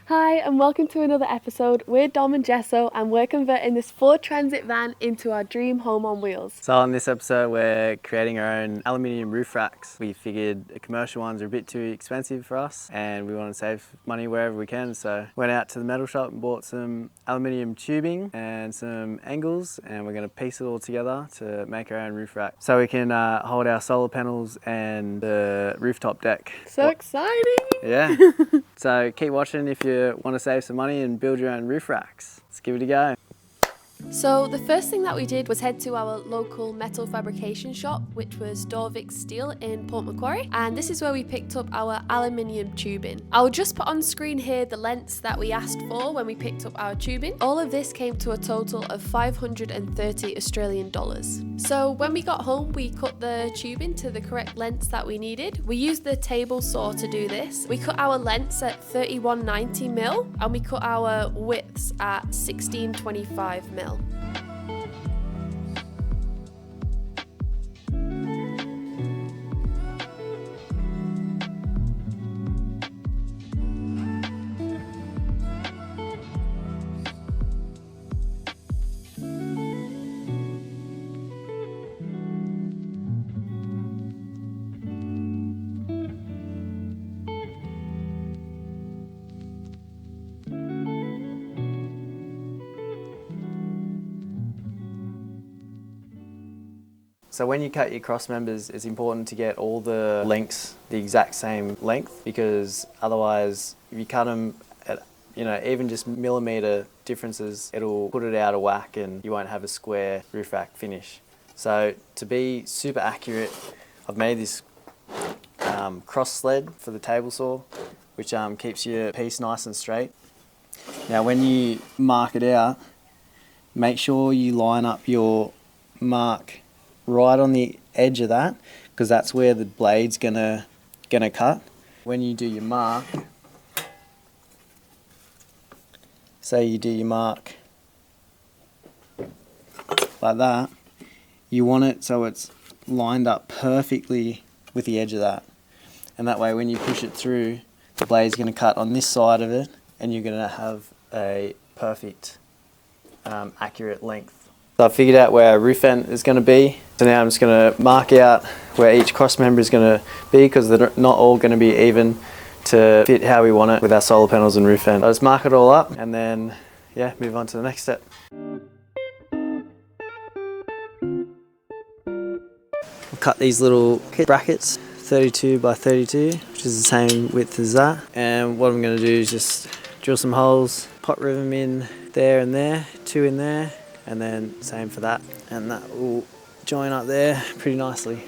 Hi and welcome to another episode. We're Dom and Jesso and we're converting this Ford Transit van into our dream home on wheels. So on this episode we're creating our own aluminium roof racks. We figured the commercial ones are a bit too expensive for us and we want to save money wherever we can, so went out to the metal shop and bought some aluminium tubing and some angles, and we're going to piece it all together to make our own roof rack so we can hold our solar panels and the rooftop deck. So exciting! Yeah. So keep watching if you want to save some money and build your own roof racks. Let's give it a go. So the first thing that we did was head to our local metal fabrication shop, which was Dorvik Steel in Port Macquarie, and this is where we picked up our aluminium tubing. I'll just put on screen here the lengths that we asked for when we picked up our tubing. All of this came to a total of 530 Australian dollars. So when we got home, we cut the tubing to the correct lengths that we needed. We used the table saw to do this. We cut our lengths at 3190mm and we cut our widths at 1625mm. So when you cut your cross members, it's important to get all the lengths the exact same length, because otherwise if you cut them at, even just millimetre differences, it'll put it out of whack and you won't have a square roof rack finish. So to be super accurate, I've made this cross sled for the table saw, which keeps your piece nice and straight. Now when you mark it out, make sure you line up your mark right on the edge of that, because that's where the blade's gonna cut. When you do your mark, say you do your mark like that, you want it so it's lined up perfectly with the edge of that, and that way when you push it through, the blade's going to cut on this side of it and you're going to have a perfect accurate length. So I figured out where our roof vent is going to be. So now I'm just going to mark out where each cross member is going to be, because they're not all going to be even to fit how we want it with our solar panels and roof vent. I'll just mark it all up and then move on to the next step. I'll cut these little brackets, 32 by 32, which is the same width as that. And what I'm going to do is just drill some holes, pot rivet them in there, 2 in there, and then same for that, and that will join up there pretty nicely.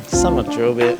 Somewhat drill bit.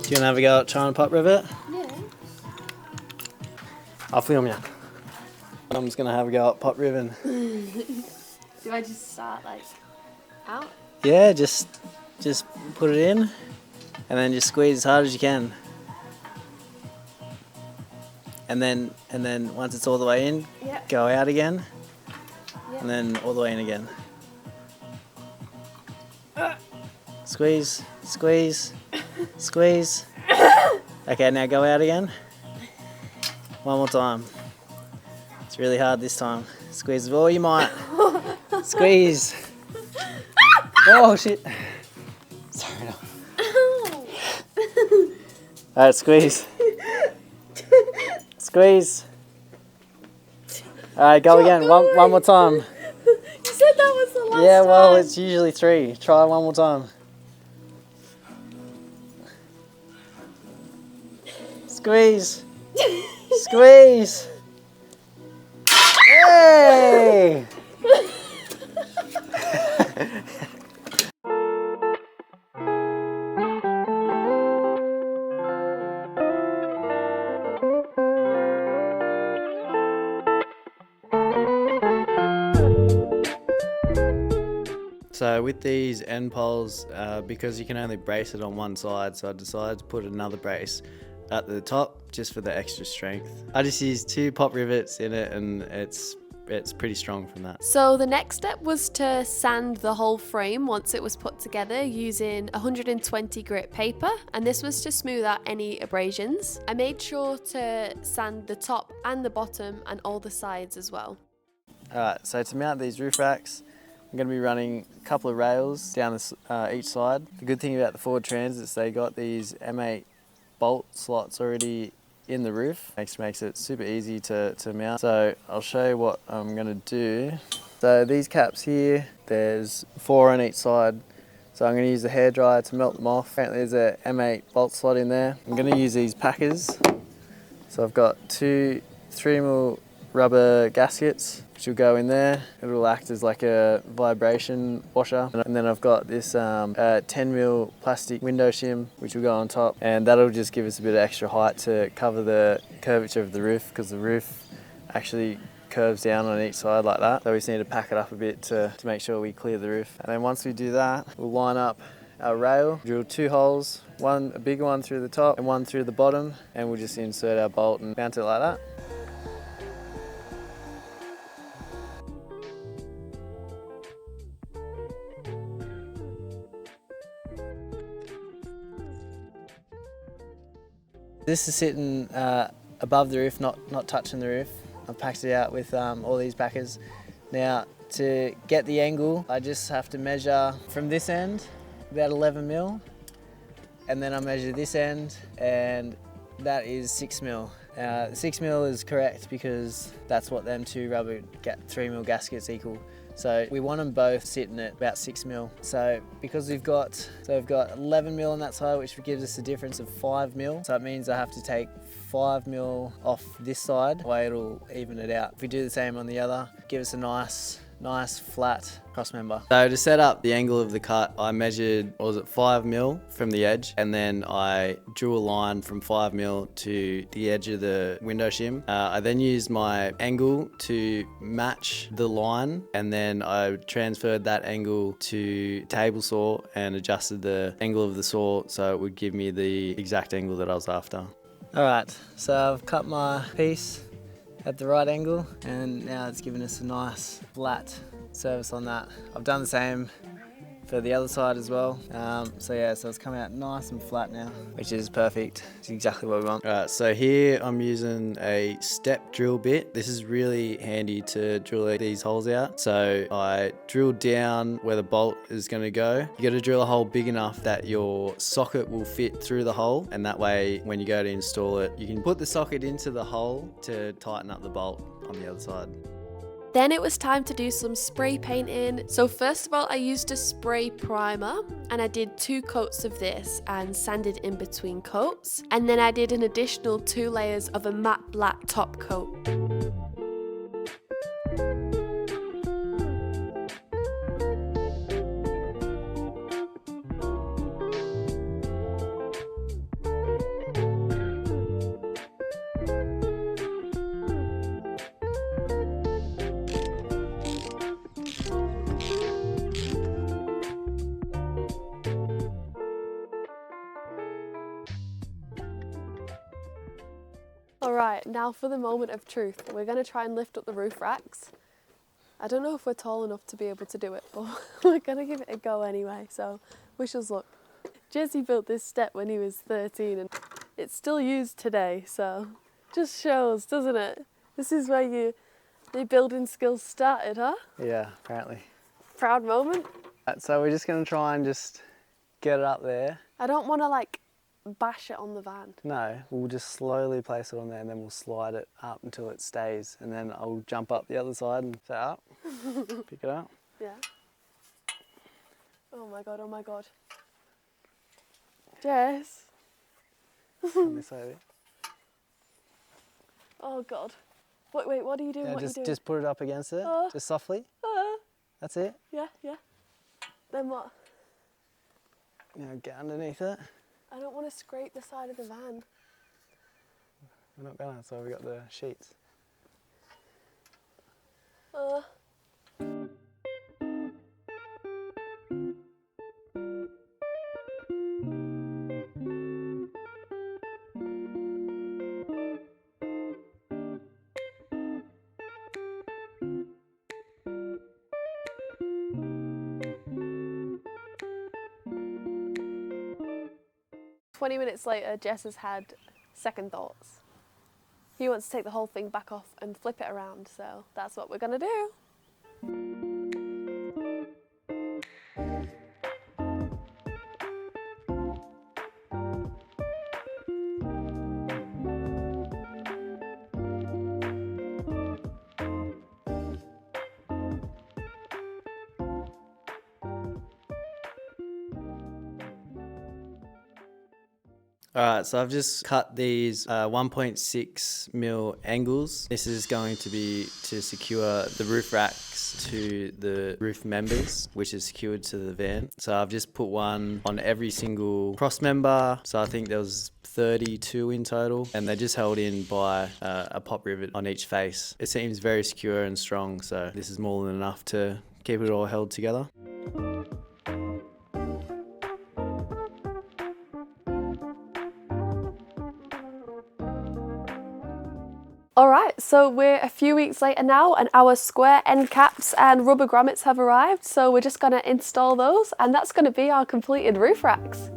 Do you want to have a go at trying to pop rivet? Yeah. I'll film you. I'm just going to have a go at pop rivet. Do I just start out? Yeah, just put it in and then just squeeze as hard as you can. And then once it's all the way in, go out again. And then all the way in again. Squeeze, squeeze, squeeze. Okay, now go out again. One more time. It's really hard this time. Squeeze with all you might. Squeeze. Oh shit. Sorry. All right, squeeze. Squeeze. All right, go again. One more time. You said that was the last Yeah, well, time. it's usually 3. Try one more time. Squeeze. Squeeze. Hey! So with these end poles, because you can only brace it on one side, so I decided to put another brace at the top just for the extra strength. I just used 2 pop rivets in it, and it's pretty strong from that. So the next step was to sand the whole frame once it was put together using 120 grit paper, and this was to smooth out any abrasions. I made sure to sand the top and the bottom and all the sides as well. Alright, so to mount these roof racks, I'm going to be running a couple of rails down each side. The good thing about the Ford Transits, they got these M8 bolt slots already in the roof. Makes it super easy to mount. So I'll show you what I'm going to do. So these caps here, there's 4 on each side. So I'm going to use the hairdryer to melt them off. Apparently there's a M8 bolt slot in there. I'm going to use these packers. So I've got 2 3mm rubber gaskets which will go in there. It'll act as like a vibration washer. And then I've got this 10mm plastic window shim which will go on top, and that'll just give us a bit of extra height to cover the curvature of the roof, because the roof actually curves down on each side like that. So we just need to pack it up a bit to make sure we clear the roof. And then once we do that, we'll line up our rail, drill 2 holes, a bigger one through the top and one through the bottom, and we'll just insert our bolt and mount it like that. This is sitting above the roof, not touching the roof. I've packed it out with all these packers. Now, to get the angle, I just have to measure from this end, about 11mm, and then I measure this end, and that is 6mm. 6mm is correct because that's what them 2 rubber 3mm gaskets equal. So we want them both sitting at about 6mm. So because we've got 11mm on that side, which gives us a difference of 5mm. So it means I have to take 5mm off this side, the way it'll even it out. If we do the same on the other, give us a nice flat cross member. So to set up the angle of the cut, I measured, 5mm from the edge, and then I drew a line from 5mm to the edge of the window shim. I then used my angle to match the line, and then I transferred that angle to table saw and adjusted the angle of the saw so it would give me the exact angle that I was after. Alright, so I've cut my piece at the right angle, and now it's given us a nice flat surface on that. I've done the same for the other side as well. So it's coming out nice and flat now, which is perfect. It's exactly what we want. Alright, so here I'm using a step drill bit. This is really handy to drill these holes out. So I drilled down where the bolt is going to go. You got to drill a hole big enough that your socket will fit through the hole, and that way when you go to install it, you can put the socket into the hole to tighten up the bolt on the other side. Then it was time to do some spray painting. So first of all, I used a spray primer, and I did 2 coats of this and sanded in between coats. And then I did an additional 2 layers of a matte black top coat. Alright, now for the moment of truth. We're going to try and lift up the roof racks. I don't know if we're tall enough to be able to do it, but we're going to give it a go anyway, so wish us luck. Jesse built this step when he was 13 and it's still used today, so just shows, doesn't it? This is where your building skills started, huh? Yeah, apparently. Proud moment. So we're just going to try and just get it up there. I don't want to bash it on the van? No, we'll just slowly place it on there and then we'll slide it up until it stays, and then I'll jump up the other side and set up, pick it up. Yeah. Oh my god, oh my god. Jess. On this over. Oh god. Wait, what are you doing? Yeah, what are you doing? just put it up against it, just softly. That's it. Yeah. Then what? Now get underneath it. I don't want to scrape the side of the van. We're not gonna, so we've got the sheets. 20 minutes later, Jess has had second thoughts. He wants to take the whole thing back off and flip it around, so that's what we're gonna do. Alright, so I've just cut these 1.6mm angles. This is going to be to secure the roof racks to the roof members, which is secured to the van. So I've just put one on every single cross member. So I think there was 32 in total, and they're just held in by a pop rivet on each face. It seems very secure and strong, so this is more than enough to keep it all held together. Alright, so we're a few weeks later now and our square end caps and rubber grommets have arrived, so we're just going to install those and that's going to be our completed roof racks.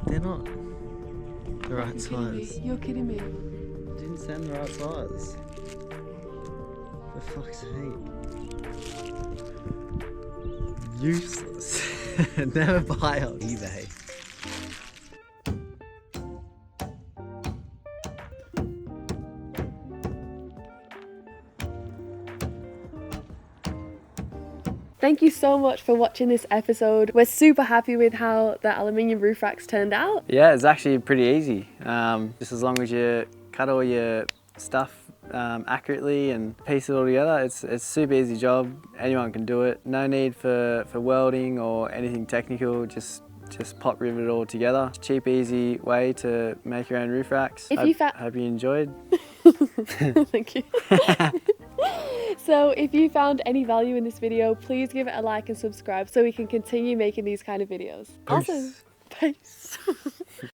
They're not the right size. You're kidding me. I didn't send the right size. For fuck's sake. Useless. Never buy on eBay. Thank you so much for watching this episode. We're super happy with how the aluminium roof racks turned out. Yeah, it's actually pretty easy. Just as long as you cut all your stuff accurately and piece it all together, it's a super easy job. Anyone can do it. No need for welding or anything technical. Just pop rivet it all together. Cheap, easy way to make your own roof racks. Hope you enjoyed. Thank you. So if you found any value in this video, please give it a like and subscribe so we can continue making these kind of videos. Peace. Awesome. Peace.